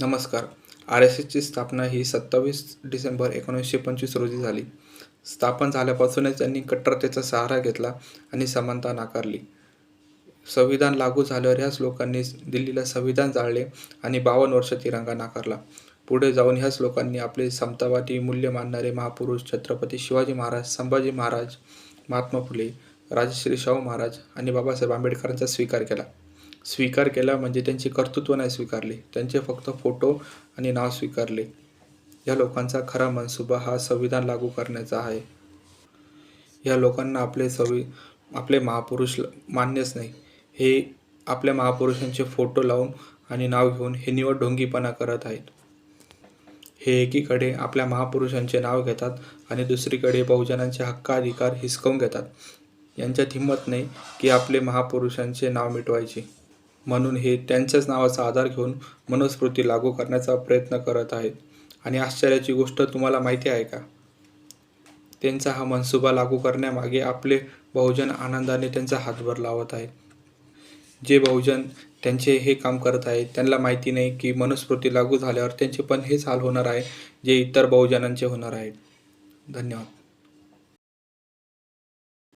नमस्कार. RSSची स्थापना ही 27 डिसेंबर 1925 रोजी झाली. स्थापन झाल्यापासूनच त्यांनी कट्टरतेचा सहारा घेतला आणि समानता नाकारली. संविधान लागू झाल्यावर ह्याच लोकांनी दिल्लीला संविधान जाळले आणि 52 वर्ष तिरंगा नाकारला. पुढे जाऊन ह्याच लोकांनी आपले समतावादी मूल्य मानणारे महापुरुष छत्रपती शिवाजी महाराज, संभाजी महाराज, महात्मा फुले, राजश्री शाहू महाराज आणि बाबासाहेब आंबेडकरांचा स्वीकार केला. स्वीकार केला म्हणजे त्यांचे कर्तृत्व नाही स्वीकारले, त्यांचे फक्त फोटो आणि नाव स्वीकारले. या लोकांचा खरा मनसुबा हा संविधान लागू करण्याचा आहे. या लोकांना आपले महापुरुष मान्यच नाही. हे आपल्या महापुरुषांचे फोटो लावून आणि नाव घेऊन हे निव्वळ ढोंगीपणा करत आहेत. हे एकीकडे आपल्या महापुरुषांचे नाव घेतात आणि दुसरीकडे बहुजनांचे हक्काधिकार हिसकावून घेतात. यांच्यात हिंमत नाही की आपले महापुरुषांचे नाव मिटवायचे. म्हणून हे त्यांच्याच नावाचा आधार घेऊन मनुस्मृती लागू करण्याचा प्रयत्न करत आहेत. आणि आश्चर्याची गोष्ट तुम्हाला माहिती आहे का? त्यांचा हा मनसुबा लागू करण्यामागे आपले बहुजन आनंदाने त्यांचा हातभार लावत आहेत. जे बहुजन त्यांचे हे काम करत आहेत त्यांना माहिती नाही की मनुस्मृती लागू झाल्यावर त्यांचे पण हेच हाल होणार आहे जे इतर बहुजनांचे होणार आहेत. धन्यवाद.